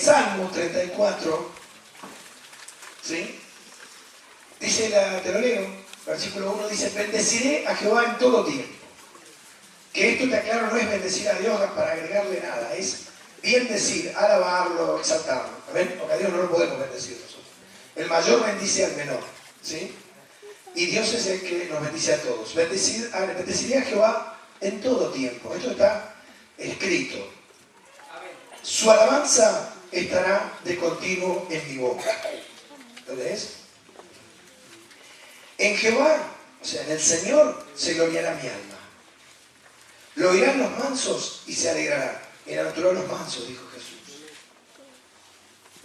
Salmo 34, ¿sí? Dice, te lo leo, versículo 1 dice, bendeciré a Jehová en todo tiempo. Que esto te aclaro, no es bendecir a Dios para agregarle nada, es bien decir, alabarlo, exaltarlo. ¿Ven? Porque a Dios no lo podemos bendecir nosotros. El mayor bendice al menor, ¿sí? Y Dios es el que nos bendice a todos. Bendeciré a Jehová en todo tiempo. Esto está escrito. Su alabanza estará de continuo en mi boca. ¿Lo lees? En Jehová, o sea, en el Señor, se gloriará mi alma. Lo oirán los mansos y se alegrarán. Bienaventurados los mansos, dijo Jesús.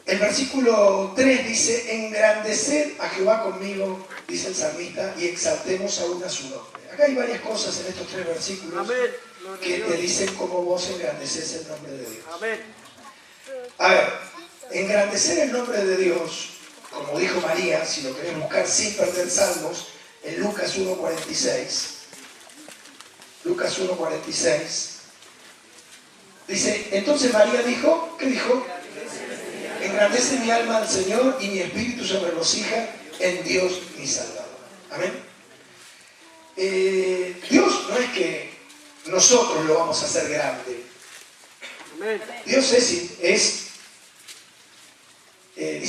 El versículo 3 dice, engrandeced a Jehová conmigo, dice el salmista, y exaltemos aún a su nombre. Acá hay varias cosas en estos 3 versículos que te dicen cómo vos engrandeces el nombre de Dios. A ver, engrandecer el nombre de Dios, como dijo María, si lo querés buscar sin perder salmos, en Lucas 1:46. Lucas 1:46. Dice, entonces María dijo, ¿qué dijo? Engrandece mi alma al Señor y mi espíritu se regocija en Dios mi Salvador. Amén. Dios no es que nosotros lo vamos a hacer grande. Dios dice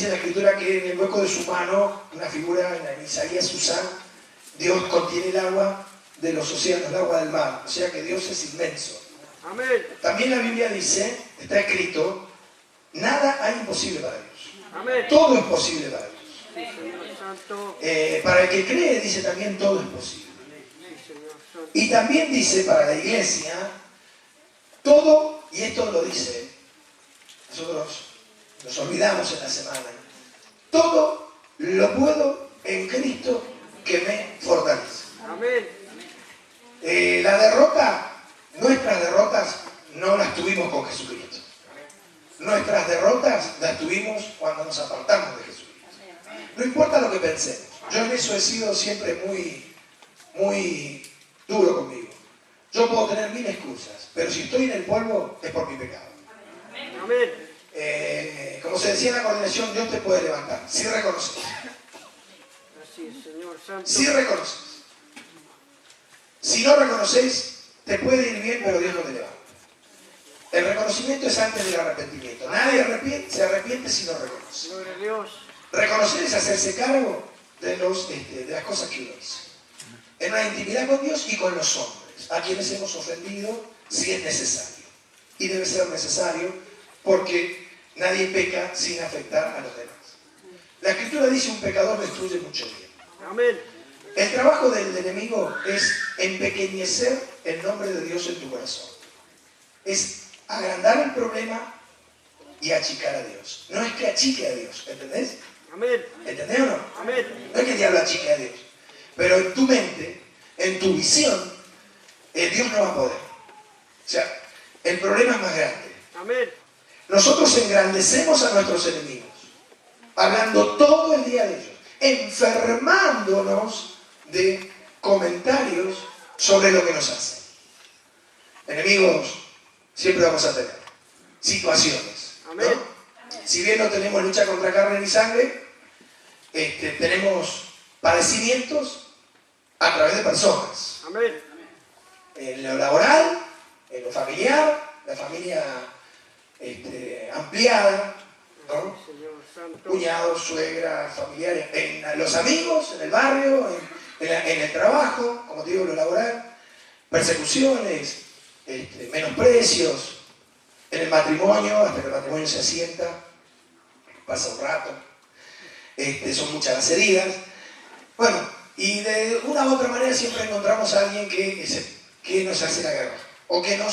la Escritura que en el hueco de su mano, una figura en Isaías usa, Dios contiene el agua de los océanos, el agua del mar. O sea que Dios es inmenso. Amén. También la Biblia dice, está escrito, nada hay imposible para Dios. Amén. Todo es posible para Dios. Sí, Señor Santo. Para el que cree, dice también, todo es posible. Sí, Señor Santo. Y también dice para la iglesia, todo, y esto lo dice, nosotros nos olvidamos en la semana, todo lo puedo en Cristo que me fortalece. Amén. La derrota, nuestras derrotas no las tuvimos con Jesucristo. Nuestras derrotas las tuvimos cuando nos apartamos de Jesucristo. No importa lo que pensemos. Yo en eso he sido siempre muy duro conmigo. Yo puedo tener 1000 excusas, pero si estoy en el polvo es por mi pecado. Amén. Como se decía en la coordinación, Dios te puede levantar, si reconoces. Así es, Señor Santo. Si reconoces. Si no reconoces, te puede ir bien, pero Dios no te levanta. El reconocimiento es antes del arrepentimiento. Nadie se arrepiente si no reconoce. Gloria a Dios. Reconocer es hacerse cargo de las cosas que uno hizo. En una intimidad con Dios y con los hombres, a quienes hemos ofendido si es necesario. Y debe ser necesario porque nadie peca sin afectar a los demás. La Escritura dice un pecador destruye mucho bien. Amén. El trabajo del enemigo es empequeñecer el nombre de Dios en tu corazón. Es agrandar el problema y achicar a Dios. No es que achique a Dios, ¿entendés? Amén. ¿Entendés o no? Amén. No es que el diablo achique a Dios. Pero en tu mente, en tu visión, Dios no va a poder. O sea, el problema es más grande. Amén. Nosotros engrandecemos a nuestros enemigos, hablando todo el día de ellos, enfermándonos de comentarios sobre lo que nos hacen. Enemigos siempre vamos a tener situaciones, ¿no? Amén. Si bien no tenemos lucha contra carne ni sangre, tenemos padecimientos a través de personas. Amén. En lo laboral, en lo familiar, la familia ampliada, ¿no? Señor Santo. Cuñados, suegras, familiares, en los amigos, en el barrio, en el trabajo, como te digo, lo laboral, persecuciones, menosprecios, en el matrimonio, hasta que el matrimonio se asienta, pasa un rato, son muchas las heridas. Bueno, y de una u otra manera siempre encontramos a alguien que nos hace la guerra, o que no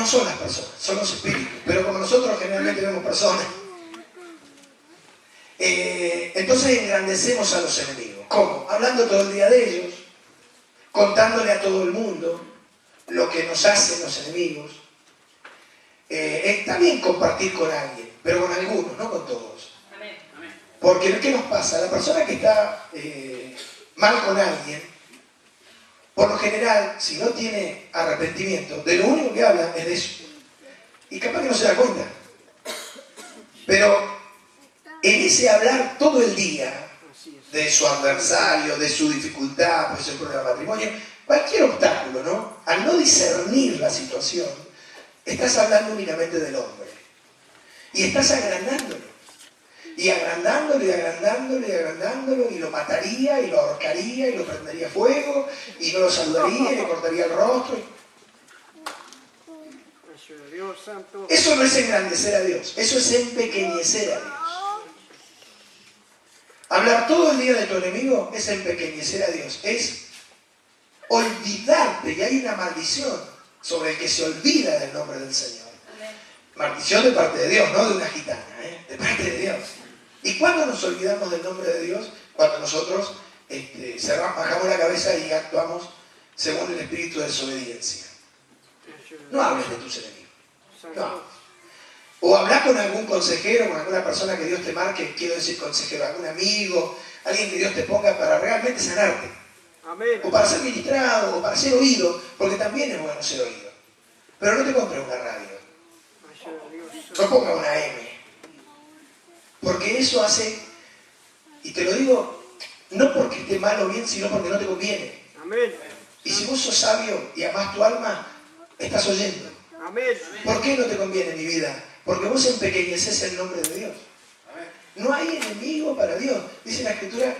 son las personas, son los espíritus, pero como nosotros generalmente vemos personas, entonces engrandecemos a los enemigos. ¿Cómo? Hablando todo el día de ellos, contándole a todo el mundo lo que nos hacen los enemigos. Está bien compartir con alguien, pero con algunos, no con todos. Porque ¿qué nos pasa? La persona que está mal con alguien, por lo general, si no tiene arrepentimiento, de lo único que habla es de eso. Y capaz que no se da cuenta. Pero en ese hablar todo el día Así es. de su adversario, de su dificultad, pues el problema del matrimonio, cualquier obstáculo, ¿no? Al no discernir la situación, estás hablando únicamente del hombre. Y estás agrandándolo. Y agrandándolo, y agrandándolo, y agrandándolo, y lo mataría, y lo ahorcaría, y lo prendería fuego, y no lo saludaría, y le cortaría el rostro. Gracias a Dios santo. Eso no es engrandecer a Dios, eso es empequeñecer a Dios. Hablar todo el día de tu enemigo es empequeñecer a Dios, es olvidarte, y hay una maldición sobre el que se olvida del nombre del Señor. Maldición de parte de Dios, no de una gitana, de parte de Dios. ¿Y cuándo nos olvidamos del nombre de Dios? Cuando nosotros bajamos la cabeza y actuamos según el espíritu de desobediencia. No hables de tus enemigos. No. O hablar con algún consejero, con alguna persona que Dios te marque, quiero decir consejero, algún amigo, alguien que Dios te ponga para realmente sanarte. Amén. O para ser ministrado, o para ser oído, porque también es bueno ser oído. Pero no te compres una radio. Gracias a Dios No santo. ponga una M. Porque eso hace, y te lo digo, no porque esté mal o bien, sino porque no te conviene. Amén. Y si vos sos sabio y amás tu alma, estás oyendo. Amén. ¿Por qué no te conviene mi vida? Porque vos empequeñeces el nombre de Dios. No hay enemigo para Dios. Dice la Escritura,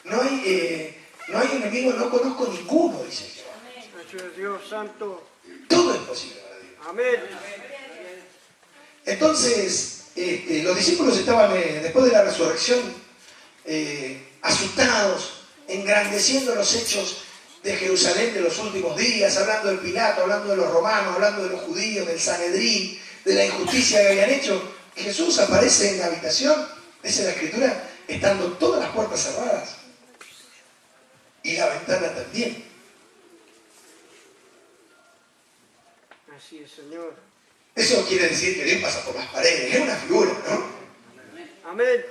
no hay enemigo, no conozco ninguno, dice Jehová. Gracias a Dios santo. Todo es posible para Dios. Amén. Entonces, los discípulos estaban, después de la resurrección, asustados, engrandeciendo los hechos de Jerusalén de los últimos días, hablando de Pilato, hablando de los romanos, hablando de los judíos, del Sanedrín, de la injusticia que habían hecho. Jesús aparece en la habitación, dice la Escritura, estando todas las puertas cerradas y la ventana también. Así es, Señor. Eso quiere decir que Dios pasa por las paredes, es una figura, ¿no? Amén.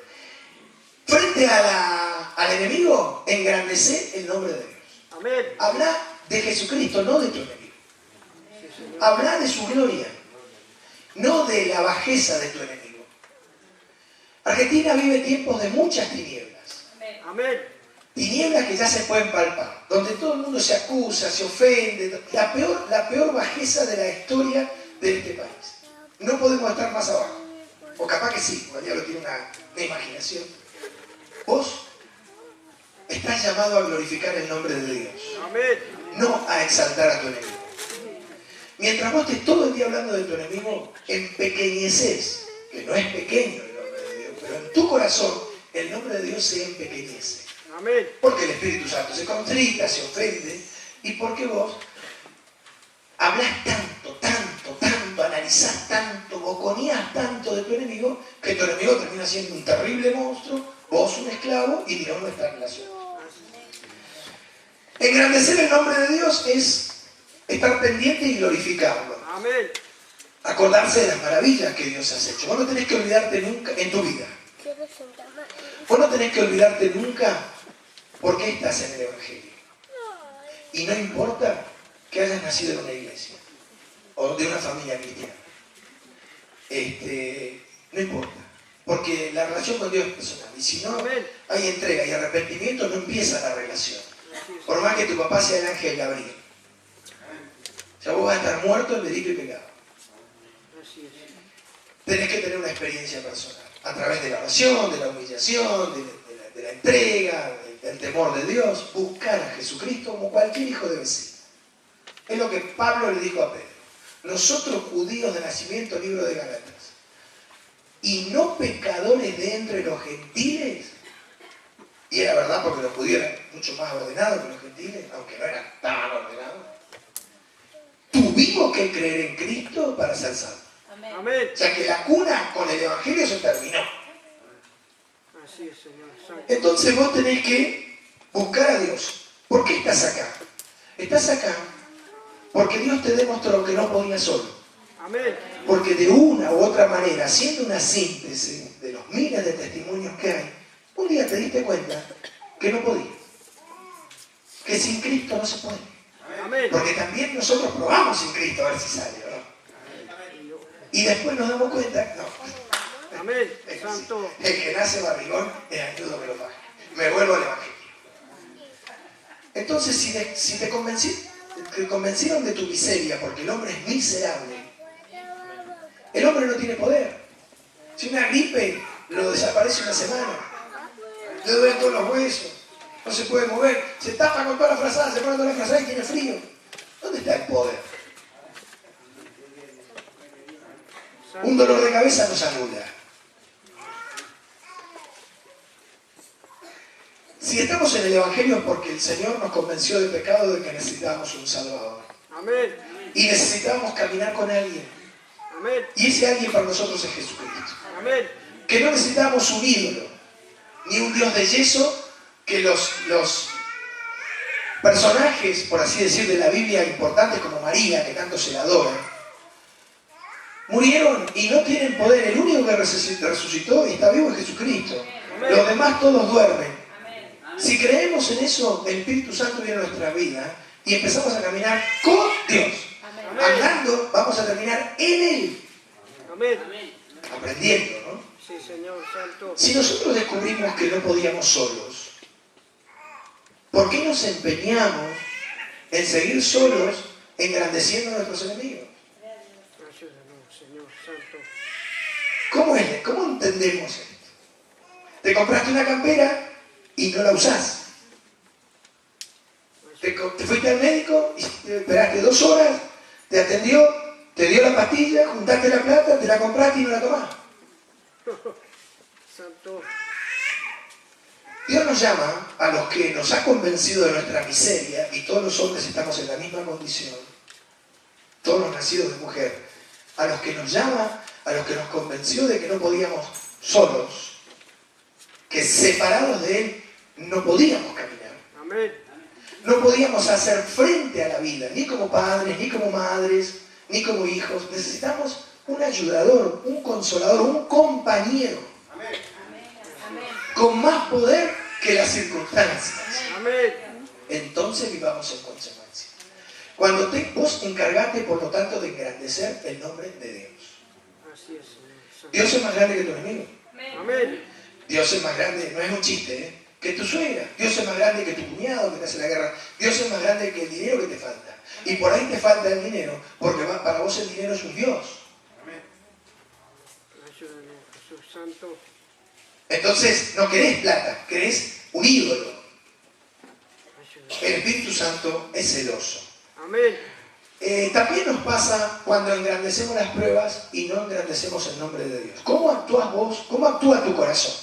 Frente al enemigo, engrandecer el nombre de Dios. Amén. Habla de Jesucristo, no de tu enemigo. Sí, Señor. Habla de su gloria, no de la bajeza de tu enemigo. Argentina vive tiempos de muchas tinieblas. Amén. Tinieblas que ya se pueden palpar, donde todo el mundo se acusa, se ofende. La peor bajeza de la historia de este país. No podemos estar más abajo. O capaz que sí, porque el diablo tiene una imaginación. Vos estás llamado a glorificar el nombre de Dios, Amén. no a exaltar a tu enemigo. Mientras vos estés todo el día hablando de tu enemigo, empequeñeces, que no es pequeño el nombre de Dios, pero en tu corazón el nombre de Dios se empequeñece. Amén. Porque el Espíritu Santo se contrita, se ofende, y porque vos hablas tanto, analizás tanto, boconeás tanto de tu enemigo, que tu enemigo termina siendo un terrible monstruo, vos un esclavo, y Dios no está en relación. Engrandecer el nombre de Dios es estar pendiente y glorificarlo. Amén. Acordarse de las maravillas que Dios has hecho. Vos no tenés que olvidarte nunca en tu vida. Vos no tenés que olvidarte nunca por qué estás en el Evangelio. Y no importa que hayas nacido en una iglesia o de una familia cristiana. No importa. Porque la relación con Dios es personal. Y si no Amén. hay entrega y arrepentimiento, no empieza la relación. Así es. Por más que tu papá sea el ángel Gabriel. O sea, vos vas a estar muerto en delito y pecado. Así es. Tenés que tener una experiencia personal. A través de la oración, de la humillación, de la entrega, del temor de Dios. Buscar a Jesucristo como cualquier hijo debe ser. Es lo que Pablo le dijo a Pedro. Nosotros judíos de nacimiento, libro de Galatas, y no pecadores de entre los gentiles. Y era verdad porque los judíos eran mucho más ordenados que los gentiles, aunque no eran tan ordenados. Tuvimos que creer en Cristo para ser salvos. Amén. O sea que la cuna con el Evangelio se terminó. Así es, Señor santo. Entonces vos tenés que buscar a Dios. ¿Por qué estás acá? Estás acá porque Dios te demostró que no podías solo. Amén. Porque de una u otra manera, haciendo una síntesis de los miles de testimonios que hay, un día te diste cuenta que no podías. Que sin Cristo no se puede. Amén. Porque también nosotros probamos sin Cristo a ver si sale, ¿no? Y después nos damos cuenta, no, Amén. Santo. El que nace barrigón, el ayudo me lo paga. Me vuelvo al Evangelio. Entonces, si te convencieron de tu miseria, porque el hombre es miserable, el hombre no tiene poder. Si una gripe lo desaparece una semana, le duelen todos los huesos, no se puede mover, se tapa con toda la frazada, se pone toda la frazada y tiene frío. ¿Dónde está el poder? Un dolor de cabeza nos anula. Si estamos en el Evangelio es porque el Señor nos convenció de pecado, de que necesitábamos un Salvador. Amén. Y necesitábamos caminar con alguien. Amén. Y ese alguien para nosotros es Jesucristo. Amén. Que no necesitábamos un ídolo, ni un Dios de yeso, que los personajes, por así decir, de la Biblia importantes como María, que tanto se la adora, murieron y no tienen poder. El único que resucitó y está vivo es Jesucristo. Amén. Los demás todos duermen. Si creemos en eso, el Espíritu Santo viene a nuestra vida y empezamos a caminar con Dios. Amén. Andando, vamos a terminar en Él. Amén. Aprendiendo, ¿no? Sí, Señor Santo. Si nosotros descubrimos que no podíamos solos, ¿por qué nos empeñamos en seguir solos engrandeciendo a nuestros enemigos? Ayúdanos, Señor Santo. ¿Cómo entendemos esto? Te compraste una campera y no la usás. Te fuiste al médico y esperaste 2 horas, te atendió, te dio la pastilla, juntaste la plata, te la compraste y no la tomás. Santo. Dios nos llama a los que nos ha convencido de nuestra miseria, y todos los hombres estamos en la misma condición, todos los nacidos de mujer, a los que nos llama, a los que nos convenció de que no podíamos solos, que separados de Él no podíamos caminar. Amén. No podíamos hacer frente a la vida, ni como padres, ni como madres, ni como hijos. Necesitamos un ayudador, un consolador, un compañero. Con más poder que las circunstancias. Amén. Entonces vivamos en consecuencia. Cuando vos encargate, por lo tanto, de engrandecer el nombre de Dios. Así es, Señor Santo. Dios es más grande que tu enemigo. Amén. Dios es más grande, no es un chiste, que tu suegra. Dios es más grande que tu cuñado que te hace la guerra. Dios es más grande que el dinero que te falta. Y por ahí te falta el dinero, porque para vos el dinero es un Dios. Ayúdanos, Jesús Santo. Entonces, no querés plata, querés un ídolo. Ayúdanos. El Espíritu Santo es celoso. Amén. También nos pasa cuando engrandecemos las pruebas y no engrandecemos el nombre de Dios. ¿Cómo actúas vos? ¿Cómo actúa tu corazón?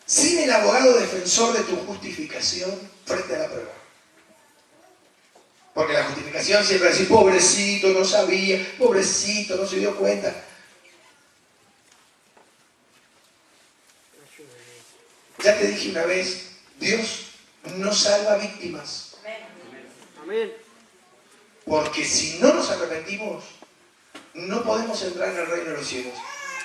Sin el abogado defensor de tu justificación frente a la prueba. Porque la justificación siempre es decir, pobrecito, no sabía, pobrecito, no se dio cuenta. Ayúdanos. Ya te dije una vez, Dios no salva víctimas. Amén. Porque si no nos arrepentimos, no podemos entrar en el reino de los cielos.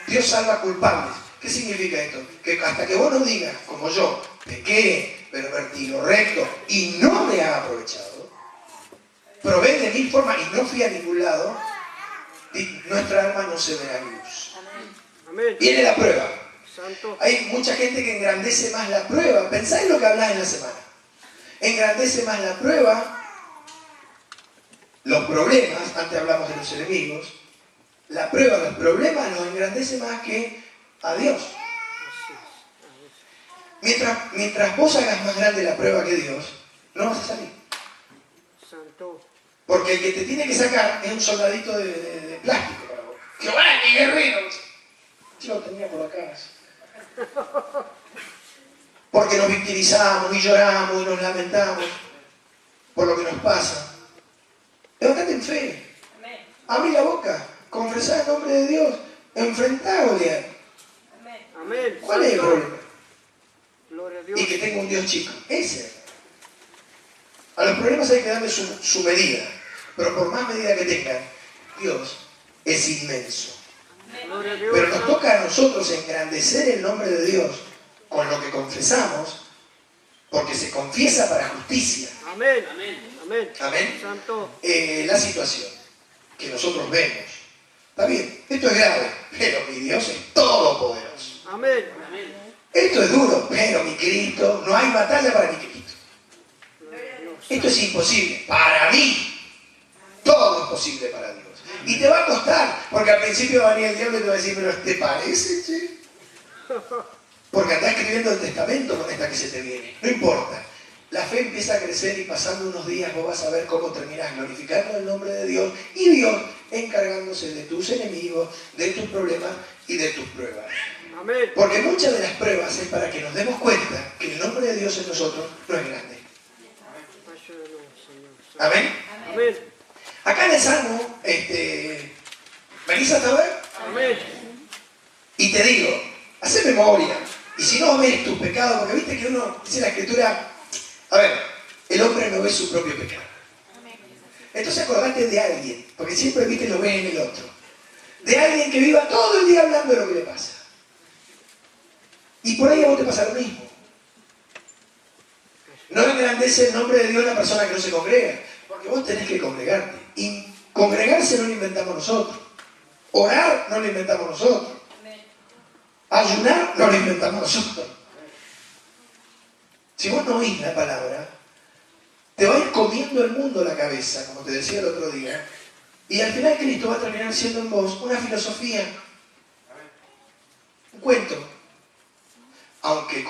Dios salva culpables. ¿Qué significa esto? Que hasta que vos no digas, como yo, pequé, pervertí lo recto y no me ha aprovechado, probé de 1000 formas y no fui a ningún lado, nuestra alma no se verá luz. Amén. Viene la prueba. Santo. Hay mucha gente que engrandece más la prueba. Pensá en lo que hablás en la semana. Engrandece más la prueba, los problemas, antes hablamos de los enemigos, la prueba, los problemas los engrandece más que a Dios. Así es. Mientras vos hagas más grande la prueba que Dios, no vas a salir. Santo. Porque el que te tiene que sacar es un soldadito de plástico para vos. ¡Jehová, mi guerrero! Yo lo tenía por acá. Porque nos victimizamos y lloramos y nos lamentamos por lo que nos pasa. Levántate en fe. Abrí la boca. Confesá el nombre de Dios. Enfrentá a Goliat. Amén. ¿Cuál es el Santo. problema? Gloria a Dios. Y que tenga un Dios chico. Ese. A los problemas hay que darle su medida. Pero por más medida que tengan, Dios es inmenso. Gloria a Dios. Pero nos toca a nosotros engrandecer el nombre de Dios con lo que confesamos, porque se confiesa para justicia. Amén. Amén. Amén. Santo. La situación que nosotros vemos Está bien, esto es grave, pero mi Dios es todopoderoso. Amén. Esto es duro, pero mi Cristo, no hay batalla para mi Cristo. Esto es imposible. Para mí, todo es posible para Dios. Y te va a costar, porque al principio va a venir el diablo y te va a decir, pero ¿te parece, che? Porque andás escribiendo el testamento con esta que se te viene. No importa. La fe empieza a crecer y pasando unos días vos vas a ver cómo terminas glorificando el nombre de Dios y Dios encargándose de tus enemigos, de tus problemas y de tus pruebas. Amén. Porque muchas de las pruebas es para que nos demos cuenta que el nombre de Dios en nosotros no es grande. Ayúdanos, Señor. Amén. Amén. Acá en el Salmo, venís hasta ver Amén. y te digo, hacé memoria. Y si no ves tus pecados, porque viste que uno dice la Escritura, a ver, el hombre no ve su propio pecado. Entonces acordate de alguien, porque siempre viste lo ves en el otro. De alguien que viva todo el día hablando de lo que le pasa. Y por ahí a vos te pasa lo mismo. No engrandece el nombre de Dios la persona que no se congrega, porque vos tenés que congregarte. Y congregarse no lo inventamos nosotros. Orar no lo inventamos nosotros. Ayunar no lo inventamos nosotros. Si vos no oís la palabra, te va a ir comiendo el mundo la cabeza, como te decía el otro día, y al final Cristo va a terminar siendo en vos una filosofía, un cuento. Aunque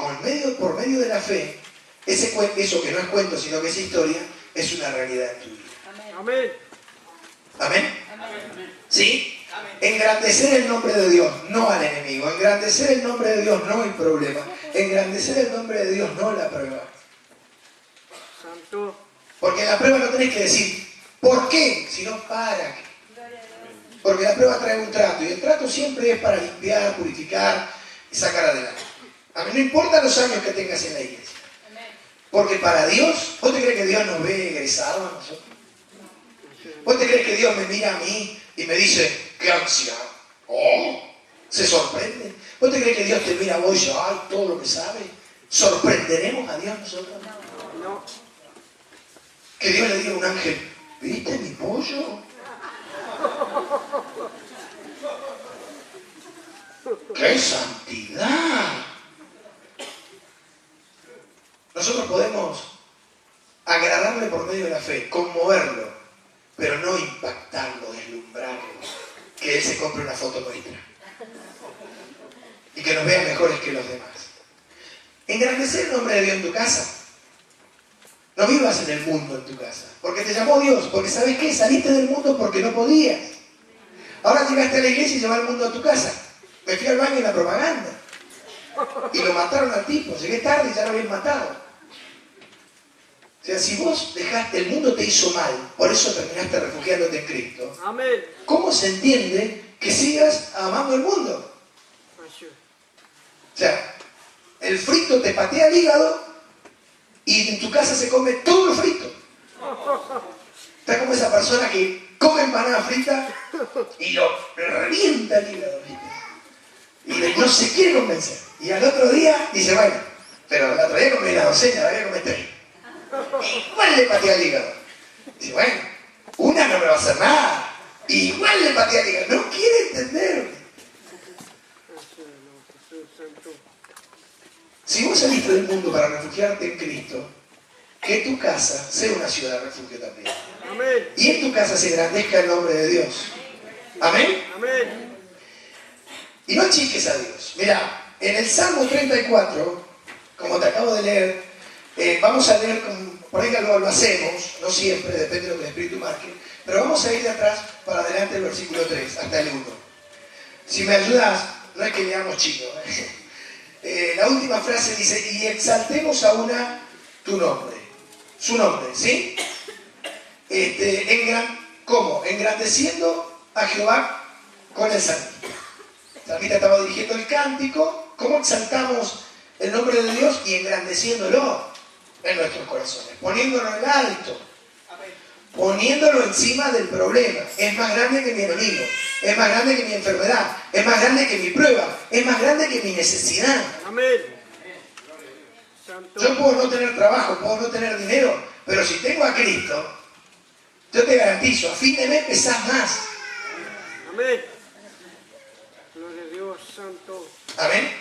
por medio de la fe, eso que no es cuento, sino que es historia, es una realidad en tu vida. Amén. ¿Amén? ¿Sí? Engrandecer el nombre de Dios, no al enemigo. Engrandecer el nombre de Dios, no el problema. Engrandecer el nombre de Dios, no la prueba. Santo. Porque en la prueba no tenés que decir ¿por qué? Sino ¿para qué? Porque la prueba trae un trato. Y el trato siempre es para limpiar, purificar y sacar adelante. A mí no importa los años que tengas en la iglesia. Porque para Dios, ¿vos te crees que Dios nos ve egresados a nosotros? ¿Vos te crees que Dios me mira a mí y me dice, qué anciano? Oh, se sorprende. ¿Vos te crees que Dios te mira a vos y dice, ay, todo lo que sabe? ¿Sorprenderemos a Dios nosotros? No. Que Dios le diga a un ángel, ¿viste mi pollo? ¡Qué santidad! Nosotros podemos agradarle por medio de la fe, conmoverlo, pero no impactarlo, deslumbrarlo, que Él se compre una foto nuestra y que nos vea mejores que los demás. Engrandecer el nombre de Dios en tu casa. No vivas en el mundo en tu casa, porque te llamó Dios, porque ¿sabes qué? Saliste del mundo porque no podías. Ahora llegaste a la iglesia y llevas el mundo a tu casa. Me fui al baño en la propaganda y lo mataron al tipo. Llegué tarde y ya lo habían matado. O sea, si vos dejaste, el mundo te hizo mal, por eso terminaste refugiándote en Cristo. Amén. ¿Cómo se entiende que sigas amando el mundo? O sea, el frito te patea el hígado y en tu casa se come todo lo frito. Está como esa persona que come empanada frita y lo revienta el hígado, ¿viste? Y no se quiere convencer. Y al otro día dice, bueno, pero el otro día comí la docena, la voy a comer tres. Igual le patea el hígado. Dice, bueno, una no me va a hacer nada. Igual le patea el hígado. No quiere entender. Si vos saliste del mundo para refugiarte en Cristo, que tu casa sea una ciudad de refugio también. Amén. Y en tu casa se engrandezca el nombre de Dios. Amén. Amén. Y no achiques a Dios. Mirá, en el Salmo 34, como te acabo de leer, vamos a leer, por ahí lo hacemos, no siempre, depende de lo que el Espíritu marque, pero vamos a ir de atrás para adelante el versículo 3, hasta el 1. Si me ayudas, no es que leamos chino. La última frase dice, y exaltemos a una tu nombre, su nombre, ¿sí? ¿Cómo? Engrandeciendo a Jehová con el salmista. El salmista estaba dirigiendo el cántico, ¿cómo exaltamos el nombre de Dios? Y engrandeciéndolo en nuestros corazones, poniéndolo en alto, poniéndolo encima del problema. Es más grande que mi enemigo, es más grande que mi enfermedad, es más grande que mi prueba, es más grande que mi necesidad. Amén. Santo. Yo puedo no tener trabajo, puedo no tener dinero, pero si tengo a Cristo, yo te garantizo, a fin de mes pesás más. Amén. santo. Amén.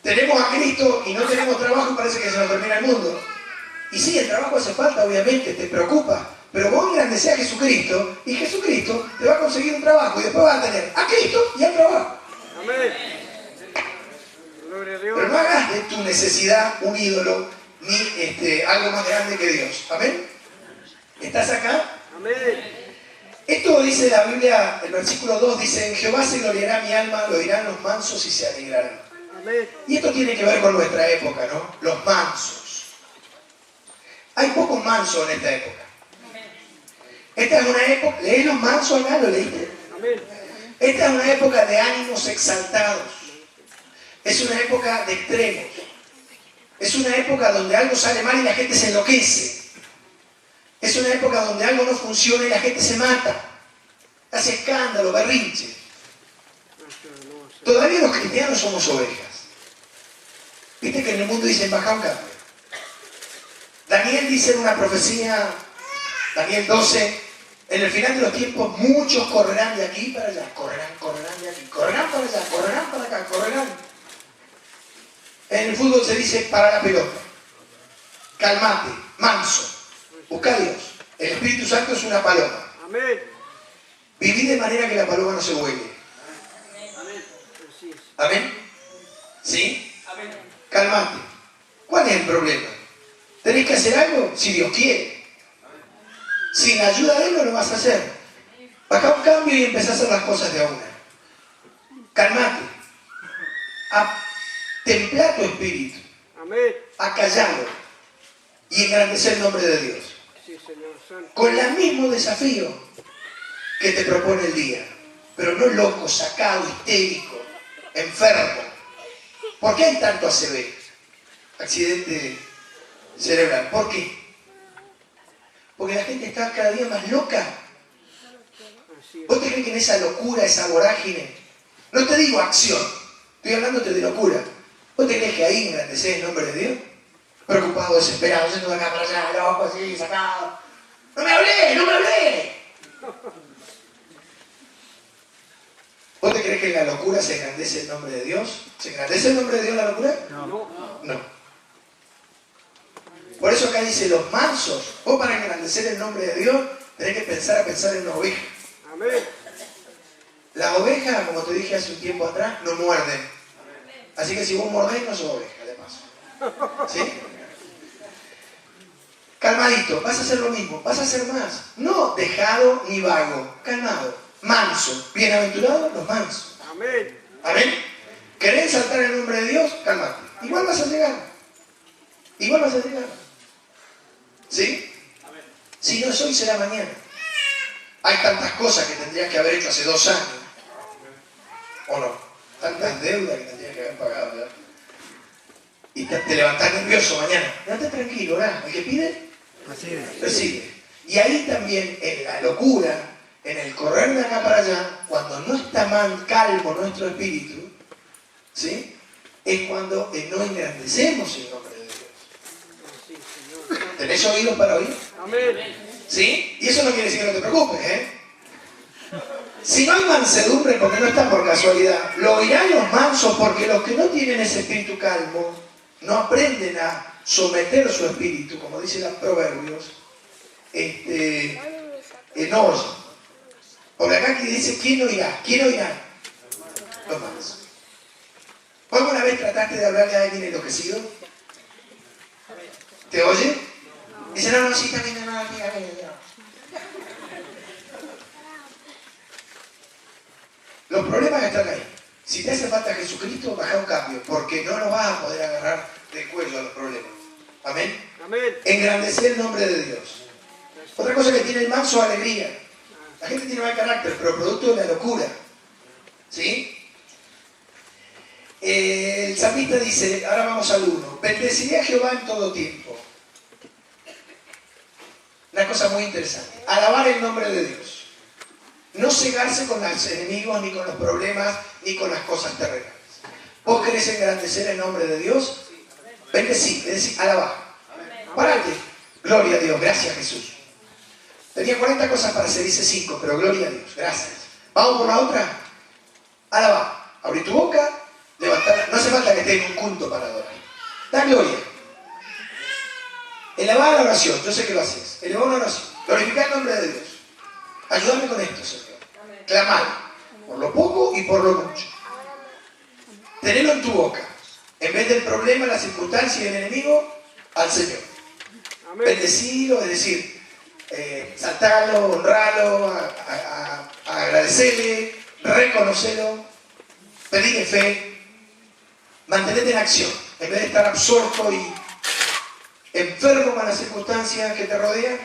Tenemos a Cristo y no tenemos trabajo y parece que se nos termina el mundo. Y sí, el trabajo hace falta, obviamente, te preocupa. Pero vos engrandecés a Jesucristo y Jesucristo te va a conseguir un trabajo y después vas a tener a Cristo y al trabajo. Amén. Gloria a Dios. Pero no hagas de tu necesidad un ídolo ni algo más grande que Dios. Amén. ¿Estás acá? Amén. Esto dice la Biblia, el versículo 2 dice: en Jehová se gloriará mi alma, lo dirán los mansos y se alegrarán. Amén. Y esto tiene que ver con nuestra época, ¿no? Los mansos. Hay pocos mansos en esta época. Esta es una época, ¿lees los mansos acá? ¿Lo leíste? Amén. Esta es una época de ánimos exaltados. Es una época de extremos. Es una época donde algo sale mal y la gente se enloquece. Es una época donde algo no funciona y la gente se mata. Hace escándalo, berrinche. Todavía los cristianos somos ovejas. Viste que en el mundo dicen baja un cambio. Daniel dice en una profecía, Daniel 12, en el final de los tiempos muchos correrán de aquí para allá, correrán de aquí, correrán para allá, correrán para acá, correrán. En el fútbol se dice para la pelota. Calmate, manso, busca a Dios. El Espíritu Santo es una paloma. Amén. Viví de manera que la paloma no se vuele. Amén. Así es. ¿Amén? ¿Sí? Amén. Calmate. ¿Cuál es el problema? ¿Tenés que hacer algo? Si Dios quiere. Sin la ayuda de Él no lo vas a hacer. Baja un cambio y empezá a hacer las cosas de a una. Calmate. Templar tu espíritu. Amén. Acallarlo. Y engrandecer el nombre de Dios. Sí, Señor Santo. Con el mismo desafío que te propone el día. Pero no loco, sacado, histérico, enfermo. ¿Por qué hay tanto ACV? Accidente cerebral. ¿Por qué? Porque la gente está cada día más loca. Así es. ¿Vos te crees que en esa locura, esa vorágine? No te digo acción, estoy hablándote de locura. ¿Vos te crees que ahí engrandecés el nombre de Dios? Preocupado, desesperado, yendo de acá para allá, loco, así, sacado. ¡No me hablé! ¡No me hablé! ¿Vos te crees que en la locura se engrandece el nombre de Dios? ¿Se engrandece el nombre de Dios en la locura? No. Por eso acá dice los mansos. Vos para engrandecer el nombre de Dios tenés que pensar en una oveja. Amén. Las ovejas, como te dije hace un tiempo atrás, no muerden. Así que si vos mordés, no sos oveja, de paso. ¿Sí? Calmadito, vas a hacer lo mismo, vas a hacer más. No dejado ni vago, calmado, manso, bienaventurado los mansos. Amén. ¿Amén? ¿Querés saltar el nombre de Dios? Calmate. Igual vas a llegar. Igual vas a llegar. ¿Sí? Si no es hoy, será mañana. Hay tantas cosas que tendrías que haber hecho hace 2 años. ¿O no? Tantas deudas que tendrías que haber pagado ya. Y te levantás nervioso mañana. Levántate tranquilo, ¿verdad? El que pide, recibe. Y ahí también, en la locura, en el correr de acá para allá, cuando no está mal calmo nuestro espíritu, ¿sí? Es cuando no engrandecemos el nombre de Dios. Así, Señor. ¿Tenés oídos para oír? Amén. ¿Sí? Y eso no quiere decir que no te preocupes, ¿eh? Si no hay mansedumbre, porque no está por casualidad, lo oirán los mansos, porque los que no tienen ese espíritu calmo no aprenden a someter su espíritu, como dicen los proverbios, no oyen. Porque acá aquí dice, ¿quién oirá? ¿Quién oirá? Los mansos. ¿Vos alguna vez trataste de hablarle a alguien enloquecido? ¿Te oye? Dice, no, sí, también, no, mira. Los problemas están ahí. Si te hace falta Jesucristo, baja un cambio, porque no nos vas a poder agarrar del cuello a los problemas. Amén. Amén. Engrandecer el nombre de Dios. Otra cosa que tiene el manso es alegría. La gente tiene mal carácter, pero producto de la locura. ¿Sí? El salmista dice, ahora vamos al 1, bendeciré a Jehová en todo tiempo. Una cosa muy interesante, alabar el nombre de Dios. No cegarse con los enemigos, ni con los problemas, ni con las cosas terrenales. ¿Vos querés engrandecer el nombre de Dios? Bendecir, alabar. Párate. Gloria a Dios, gracias Jesús. Tenía 40 cosas para hacer, dice 5, pero gloria a Dios, gracias. ¿Vamos por la otra? Alabá. Abrí tu boca, levantá. No hace falta que estés en un culto para adorar. Da gloria. Elevá la oración. Yo sé que lo haces. Elevá una oración. Glorificar el nombre de Dios. Ayúdame con esto, Señor. Clamar. Por lo poco y por lo mucho. Tenelo en tu boca. En vez del problema, la circunstancia y el enemigo, al Señor. Amén. Bendecilo, es decir, saltarlo, honrarlo, agradecerle, reconocerlo, pedirle fe, mantenerte en acción, en vez de estar absorto y enfermo con las circunstancias que te rodean,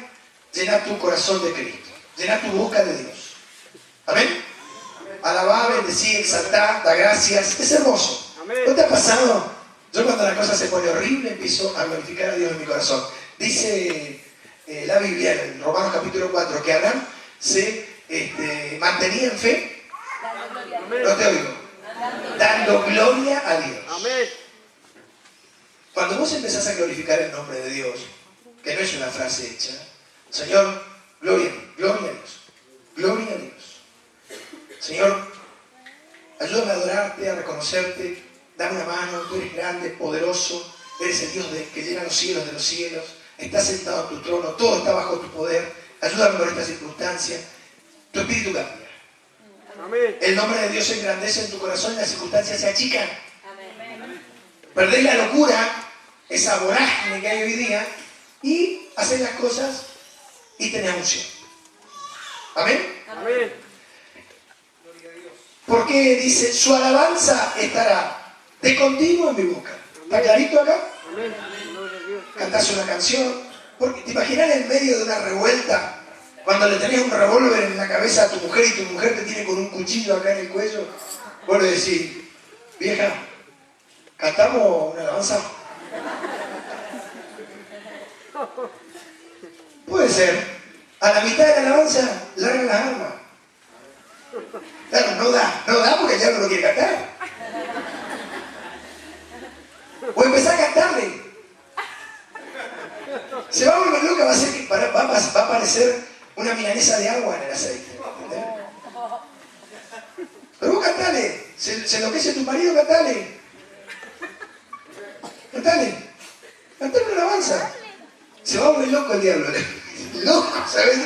llenar tu corazón de Cristo, llenar tu boca de Dios. Amén. Alabá, bendecir, exaltar, da gracias, es hermoso. Amén. ¿No te ha pasado? Yo cuando la cosa se pone horrible empiezo a glorificar a Dios en mi corazón. Dice la Biblia en Romanos capítulo 4 que Abraham se mantenía en fe. Amén. No te oigo. Dando gloria a Dios. Amén. Cuando vos empezás a glorificar el nombre de Dios, que no es una frase hecha, Señor, gloria a Dios, gloria a Dios. Señor, ayúdame a adorarte, a reconocerte, dame una mano, tú eres grande, poderoso, eres el Dios que llena los cielos de los cielos, estás sentado en tu trono, todo está bajo tu poder, ayúdame con esta circunstancia, tu espíritu cambia. Amén. El nombre de Dios se engrandece en tu corazón y las circunstancias se achican. Perdés la locura, esa vorágine que hay hoy día, y haces las cosas y tenés unción. Amén. Amén. Porque dice, su alabanza estará de continuo en mi boca. ¿Está clarito acá? Amén. Gloria a Dios. Cantás una canción. Porque te imaginas en medio de una revuelta, cuando le tenés un revólver en la cabeza a tu mujer y tu mujer te tiene con un cuchillo acá en el cuello, vos le decís, vieja, ¿cantamos una alabanza? Puede ser. A la mitad de la alabanza, largan las armas. Claro, no da porque ya no lo quiere cantar. O empezar a cantarle. Se va a volver loca, va a aparecer una milanesa de agua en el aceite. ¿Entendés? Pero vos cantale. Se enloquece tu marido, cantale. Cantale una alabanza. Se va a volver loco el diablo. Loco, ¿sabes?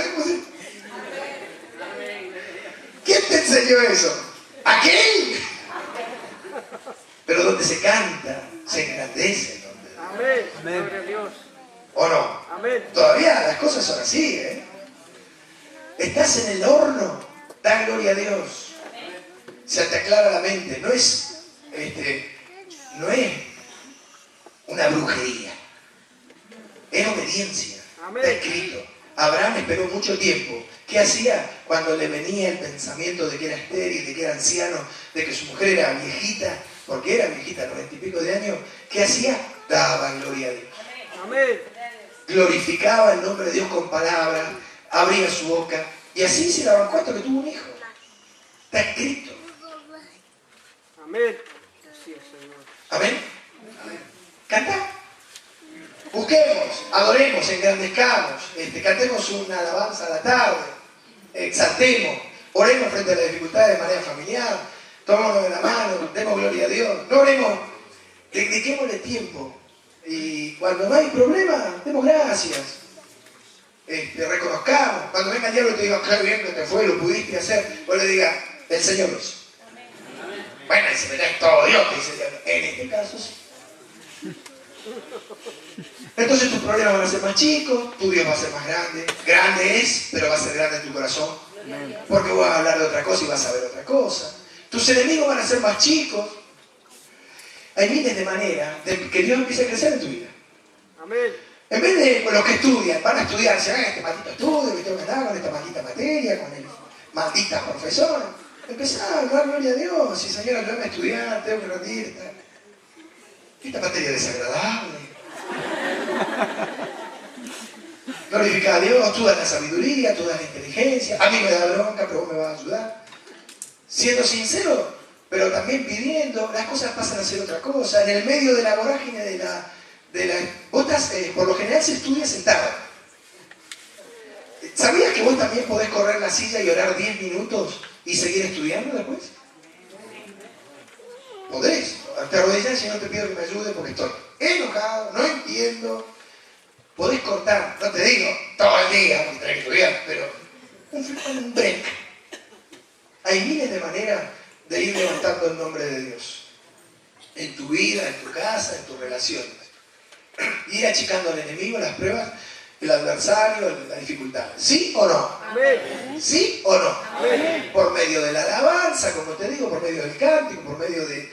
¿Quién te enseñó eso? ¿Aquel? Pero donde se canta, se engrandece el nombre de Dios. Amén. Gloria a Dios. ¿O no? Amén. Todavía las cosas son así, ¿eh? Estás en el horno, da gloria a Dios. Se te aclara la mente. No es una brujería. Es obediencia. Amén. Está escrito. Abraham esperó mucho tiempo. ¿Qué hacía cuando le venía el pensamiento de que era estéril, de que era anciano, de que su mujer era viejita? Porque era viejita, 90 y pico de años. ¿Qué hacía? Daba gloria a Dios. Amén. Glorificaba el nombre de Dios con palabras, abría su boca. Y así se la bancó hasta que tuvo un hijo. Está escrito. Amén. Así es, Señor. Amén. Canta. Busquemos, adoremos, engrandezcamos, cantemos una alabanza a la tarde, exaltemos, oremos frente a las dificultades de manera familiar, tomémonos de la mano, demos gloria a Dios, no oremos, dediquémosle tiempo y cuando no hay problema, demos gracias, reconozcamos, cuando venga el diablo y te diga, qué bien que te fue, lo pudiste hacer, vos le digas, el Señor lo hizo. Bueno, y se me da todo Dios, te dice el diablo, en este caso sí. Entonces tus problemas van a ser más chicos, tu Dios va a ser más grande. Grande es, pero va a ser grande en tu corazón. Porque vas a hablar de otra cosa y vas a ver otra cosa. Tus enemigos van a ser más chicos. Hay miles de maneras de que Dios empiece a crecer en tu vida. Amén. En vez de los que estudian, van a estudiar, se van a este maldito estudio, que tengo que andar con esta maldita materia, con el maldita profesora. Empezá a dar gloria a Dios. Y Señor, ayúdame a estudiar, tengo que rendir. Esta materia es desagradable. Glorifica a Dios, tú das la sabiduría, tú das la inteligencia. A mí me da bronca, pero vos me vas a ayudar. Siendo sincero, pero también pidiendo, las cosas pasan a ser otra cosa. En el medio de la vorágine de la vos estás, por lo general se estudia sentado. ¿Sabías que vos también podés correr la silla y orar 10 minutos y seguir estudiando después? Podés. Te arrodillás y no te pido que me ayude porque estoy enojado, no entiendo. Podés cortar, no te digo todo el día porque tenés que estudiar, pero un break. Hay miles de maneras de ir levantando el nombre de Dios. En tu vida, en tu casa, en tus relaciones. Ir achicando al enemigo, las pruebas, el adversario, la dificultad. ¿Sí o no? Amén. ¿Sí o no? Amén. Por medio de la alabanza, como te digo, por medio del cántico, por medio de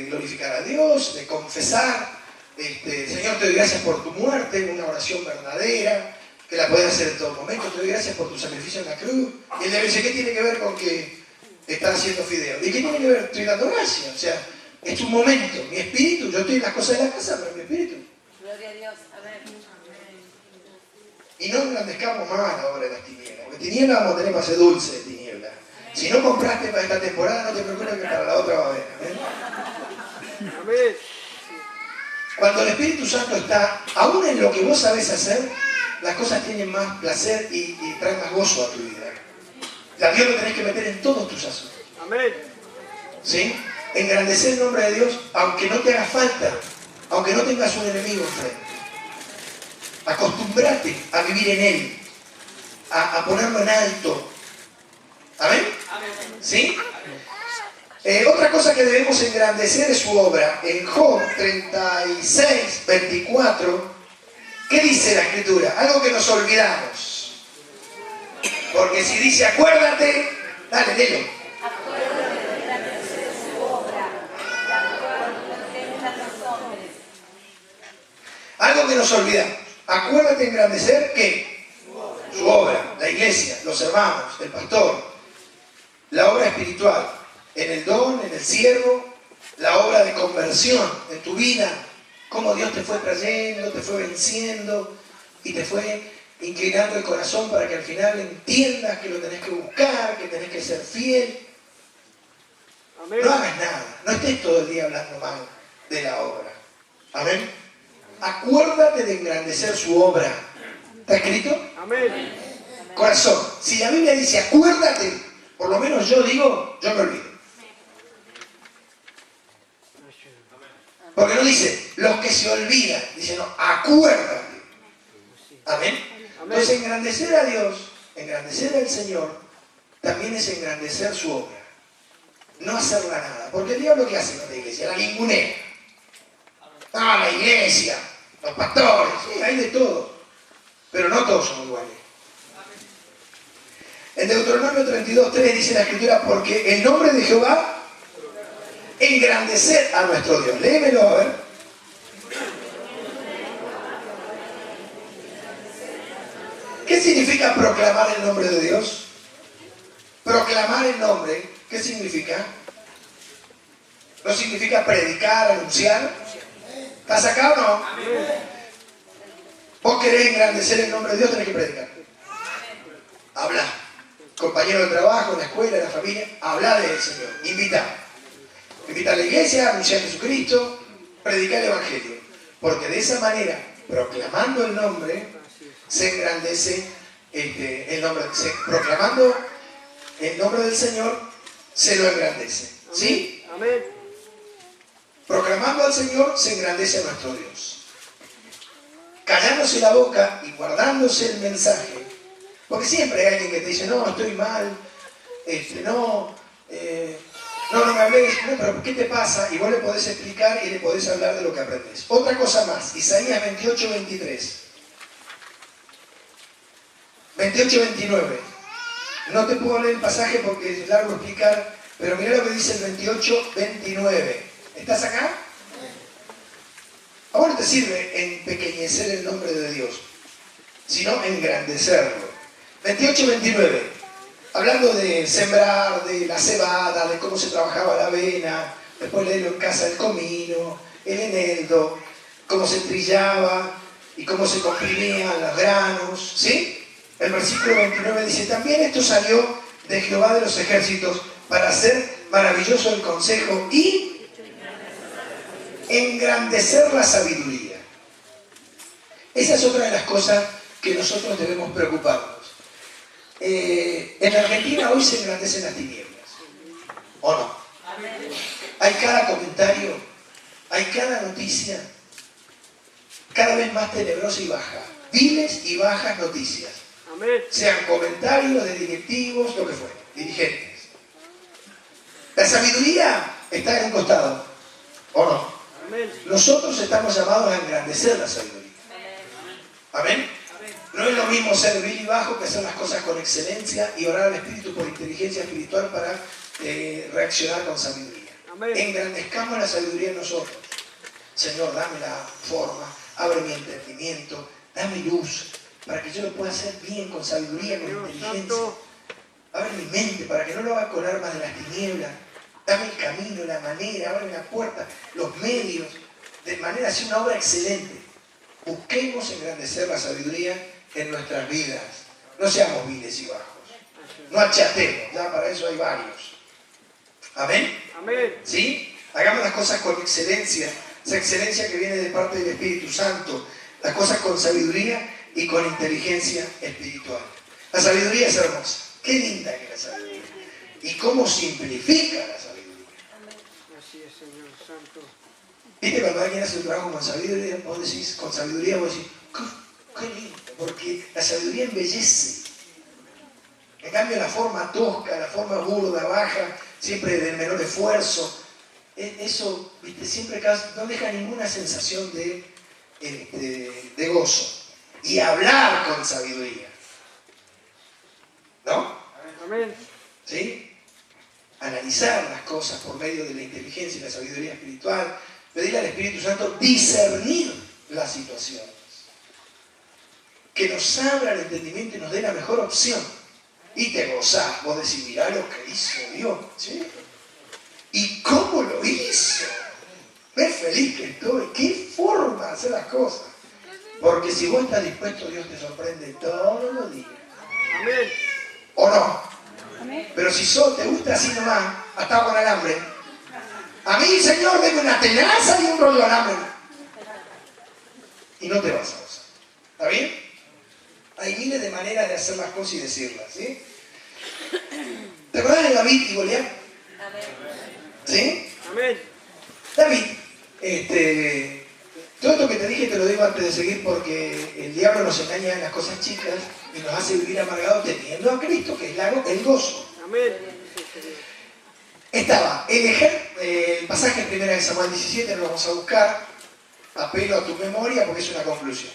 glorificar a Dios, de confesar. Señor, te doy gracias por tu muerte, una oración verdadera, que la puedes hacer en todo momento. Te doy gracias por tu sacrificio en la cruz. Y él le dice, ¿qué tiene que ver con que estás haciendo fideo? ¿Y qué tiene que ver? Estoy dando gracias. O sea, es un momento. Mi espíritu, yo estoy en las cosas de la casa, pero mi espíritu. Gloria a Dios. Amén. Y no engrandezcamos más la obra de las tinieblas. Porque tinieblas vamos a tener para ser dulce de tinieblas. Si no compraste para esta temporada, no te preocupes que para la otra va a haber. ¿Amén? Amén. Cuando el Espíritu Santo está, aún en lo que vos sabés hacer, las cosas tienen más placer y traen más gozo a tu vida. A Dios lo tenés que meter en todos tus asuntos. Amén. ¿Sí? Engrandecer el nombre de Dios, aunque no te haga falta, aunque no tengas un enemigo enfrente. Acostumbrate a vivir en Él, a ponerlo en alto. ¿Amén? ¿Sí? Otra cosa que debemos engrandecer es su obra. En Job 36, 24, ¿qué dice la Escritura? Algo que nos olvidamos. Porque si dice acuérdate, dale, léelo. Acuérdate de engrandecer su obra, la cual contemplan los hombres. Algo que nos olvidamos. Acuérdate de engrandecer, ¿qué? Su obra, la iglesia, los hermanos, el pastor, la obra espiritual. En el don, en el siervo, la obra de conversión en tu vida, cómo Dios te fue trayendo, te fue venciendo y te fue inclinando el corazón para que al final entiendas que lo tenés que buscar, que tenés que ser fiel. Amén. No hagas nada, no estés todo el día hablando mal de la obra. Amén. Acuérdate de engrandecer su obra. ¿Está escrito? Amén. Corazón, si la Biblia dice acuérdate, por lo menos yo digo, yo me olvido. Porque no dice, los que se olvidan, dice, no, acuérdate. Amén. Entonces, engrandecer a Dios, engrandecer al Señor, también es engrandecer su obra. No hacerla nada. Porque el diablo, ¿qué hace con la iglesia? La ningunea. Ah, la iglesia, los pastores, sí, hay de todo. Pero no todos son iguales. En Deuteronomio 32:3 dice la Escritura, porque el nombre de Jehová engrandecer a nuestro Dios. Léemelo a ver. ¿Qué significa proclamar el nombre de Dios? Proclamar el nombre, ¿qué significa? ¿No significa predicar, anunciar? ¿Estás acá o no? Vos querés engrandecer el nombre de Dios, tenés que predicar. Habla. Compañero de trabajo, en la escuela, en la familia, habla del Señor. Invita. Invita a la iglesia, anunciar a Jesucristo, predicar el Evangelio. Porque de esa manera, proclamando el nombre, se engrandece el nombre. Proclamando el nombre del Señor, se lo engrandece. ¿Sí? Amén. Proclamando al Señor, se engrandece a nuestro Dios. Callándose la boca y guardándose el mensaje. Porque siempre hay alguien que te dice, no, estoy mal, no me hables, no, pero ¿qué te pasa? Y vos le podés explicar y le podés hablar de lo que aprendes. Otra cosa más, Isaías 28, 23. 28, 29. No te puedo leer el pasaje porque es largo explicar, pero mira lo que dice el 28, 29. ¿Estás acá? A vos no te sirve empequeñecer el nombre de Dios, sino engrandecerlo. 28, 29. Hablando de sembrar, de la cebada, de cómo se trabajaba la avena, después leerlo en casa el comino, el eneldo, cómo se trillaba y cómo se comprimían los granos, ¿sí? El versículo 29 dice, también esto salió de Jehová de los ejércitos para hacer maravilloso el consejo y engrandecer la sabiduría. Esa es otra de las cosas que nosotros debemos preocuparnos. En Argentina hoy se engrandecen las tinieblas, ¿o no? hay cada comentario, hay cada noticia cada vez más tenebrosa y baja. Viles y bajas noticias. Amén. Sean comentarios de directivos, lo que fuera, dirigentes. La sabiduría está en un costado, ¿o no? Amén. Nosotros estamos llamados a engrandecer la sabiduría. ¿Amén? No es lo mismo ser vil y bajo que hacer las cosas con excelencia y orar al Espíritu por inteligencia espiritual para reaccionar con sabiduría. Amén. Engrandezcamos la sabiduría en nosotros. Señor, dame la forma, abre mi entendimiento, dame luz, para que yo lo pueda hacer bien, con sabiduría, con Dios inteligencia. santo. Abre mi mente para que no lo haga con armas de las tinieblas. Dame el camino, la manera, abre la puerta, los medios, de manera así una obra excelente. Busquemos engrandecer la sabiduría en nuestras vidas. No seamos viles y bajos. No achatemos, ya para eso hay varios. ¿Amén? Amén. ¿Sí? Hagamos las cosas con excelencia, esa excelencia que viene de parte del Espíritu Santo, las cosas con sabiduría y con inteligencia espiritual. La sabiduría es hermosa. Qué linda que es la sabiduría. Y cómo simplifica la sabiduría. Así es, Señor Santo. ¿Viste cuando alguien hace un trabajo con sabiduría? Vos decís, con sabiduría, vos decís, qué lindo, porque la sabiduría embellece. En cambio, la forma tosca, la forma burda, baja, siempre del menor esfuerzo, eso, ¿viste? Siempre no deja ninguna sensación de gozo. Y hablar con sabiduría, ¿no? Amén. ¿Sí? Analizar las cosas por medio de la inteligencia y la sabiduría espiritual, pedirle al Espíritu Santo discernir las situaciones, que nos abra el entendimiento y nos dé la mejor opción. Y te gozás, vos decís, mirá lo que hizo Dios, ¿sí? ¿Y cómo lo hizo? Qué feliz que estoy, qué forma de hacer las cosas. Porque si vos estás dispuesto, Dios te sorprende todos los días. Amén. ¿O no? Amén. Pero si te gusta así nomás, atado con alambre, a mí, Señor, deme una tenaza y un rollo de alambre. Y no te vas a gozar. ¿Está bien? Hay miles de maneras de hacer las cosas y decirlas, ¿sí? ¿Te acuerdas de David y Goliat? ¿Sí? Amén. David, todo esto que te dije te lo digo antes de seguir porque el diablo nos engaña en las cosas chicas y nos hace vivir amargados teniendo a Cristo, que es el gozo. Amén. Estaba el pasaje en 1 Samuel 17, lo vamos a buscar, apelo a tu memoria porque es una conclusión.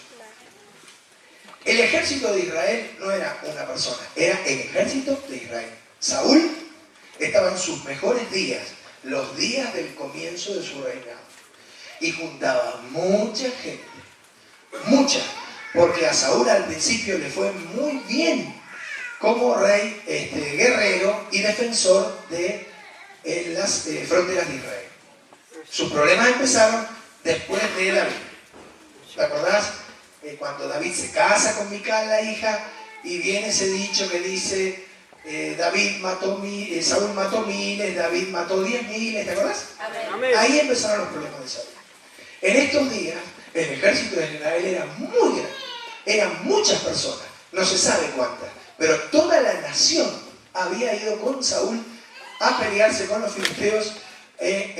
El ejército de Israel no era una persona, era el ejército de Israel. Saúl estaba en sus mejores días, los días del comienzo de su reinado. Y juntaba mucha gente, mucha, porque a Saúl al principio le fue muy bien como rey, guerrero y defensor de las fronteras de Israel. Sus problemas empezaron después de David. ¿Te acordás? Cuando David se casa con Mical, la hija, y viene ese dicho que dice, Saúl mató miles, David mató 10.000, ¿te acordás? Amén. Ahí empezaron los problemas de Saúl. En estos días, el ejército de Israel era muy grande, eran muchas personas, no se sabe cuántas, pero toda la nación había ido con Saúl a pelearse con los filisteos en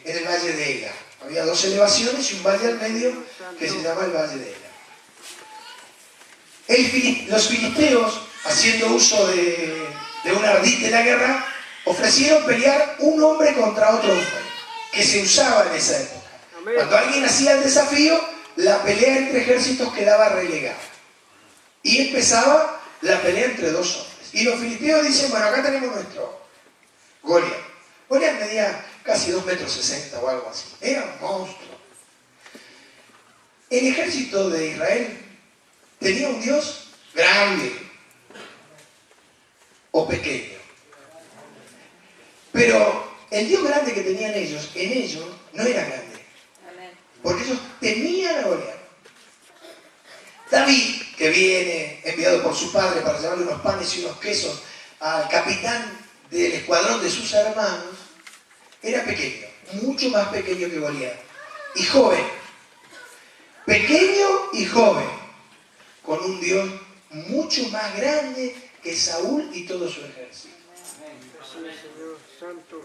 el valle de Ela. Había 2 elevaciones y un valle al medio que se llama el valle de Ela. Los filisteos, haciendo uso de un ardid de la guerra, ofrecieron pelear un hombre contra otro hombre, que se usaba en esa época. Amén. Cuando alguien hacía el desafío, la pelea entre ejércitos quedaba relegada. Y empezaba la pelea entre 2 hombres. Y los filisteos dicen, bueno, acá tenemos nuestro Goliat. Goliat medía casi 2,60 metros o algo así. Era un monstruo. El ejército de Israel tenía un Dios grande o pequeño. Pero el Dios grande que tenían ellos, en ellos, no era grande. Porque ellos temían a Goliat. David, que viene enviado por su padre para llevarle unos panes y unos quesos al capitán del escuadrón de sus hermanos, era pequeño, mucho más pequeño que Goliat. Y joven. Pequeño y joven. Con un Dios mucho más grande que Saúl y todo su ejército. Así es, Señor Santo.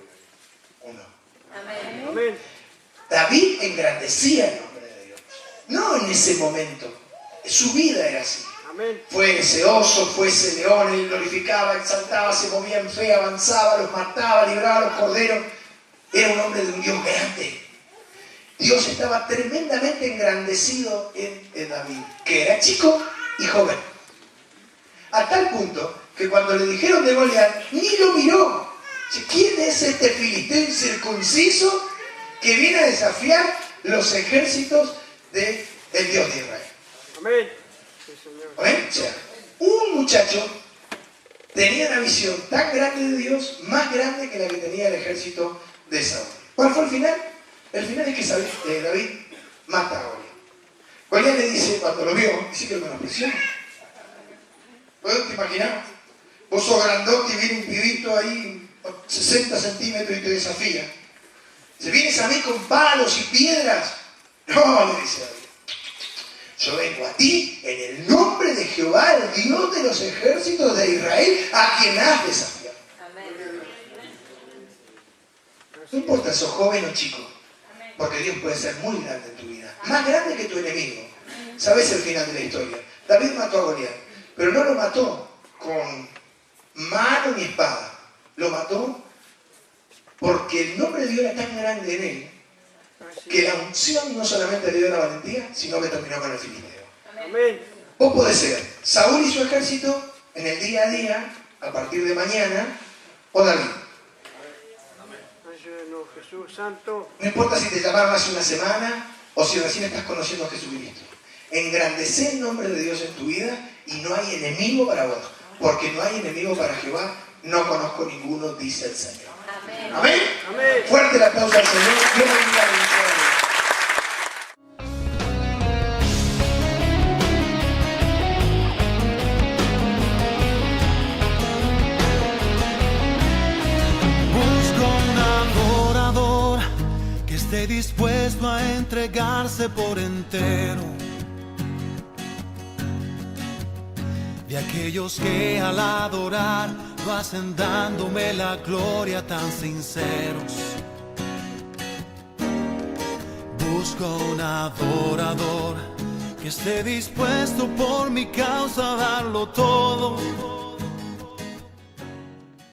¿o no? Amén. Amén. David engrandecía el nombre de Dios. No en ese momento. Su vida era así. Amén. Fue ese oso, fue ese león, él glorificaba, exaltaba, se movía en fe, avanzaba, los mataba, libraba a los corderos. Era un hombre de un Dios grande. Dios estaba tremendamente engrandecido en David, que era chico y joven. A tal punto que cuando le dijeron de Goliat, ni lo miró. ¿Quién es este filisteo incircunciso que viene a desafiar los ejércitos del Dios de Israel? Amén. Sí, Señor. ¿Amén? O sea, un muchacho tenía una visión tan grande de Dios, más grande que la que tenía el ejército de Saúl. ¿Cuál fue el final? El final es que David mata a Goliat. Goliat le dice, cuando lo vio, dice que lo menospreció. ¿Puedes te imaginar? Vos sos grandote y viene un pibito ahí, 60 centímetros y te desafía. Dice, vienes a mí con palos y piedras. No, le dice David. Yo vengo a ti en el nombre de Jehová, el Dios de los ejércitos de Israel, a quien has desafiado. Amén. No importa, sos joven o chico, porque Dios puede ser muy grande en tu vida, más grande que tu enemigo. ¿Sabes el final de la historia? David mató a Goliat, pero no lo mató con mano ni espada. Lo mató porque el nombre de Dios era tan grande en él que la unción no solamente le dio la valentía, sino que terminó con el filisteo. Amén. Vos podés ser Saúl y su ejército en el día a día, a partir de mañana, o David. Ayúdanos, Jesús Santo. No importa si te llamaron hace una semana o si recién estás conociendo a Jesucristo. Engrandece el nombre de Dios en tu vida y no hay enemigo para vos. Porque no hay enemigo para Jehová, no conozco ninguno, dice el Señor. Amén. Amén. Amén. Fuerte el aplauso al Señor. Dios bendiga a Busco un adorador que esté dispuesto a entregarse por entero. De aquellos que al adorar lo hacen dándome la gloria tan sinceros. Busco un adorador que esté dispuesto por mi causa a darlo todo.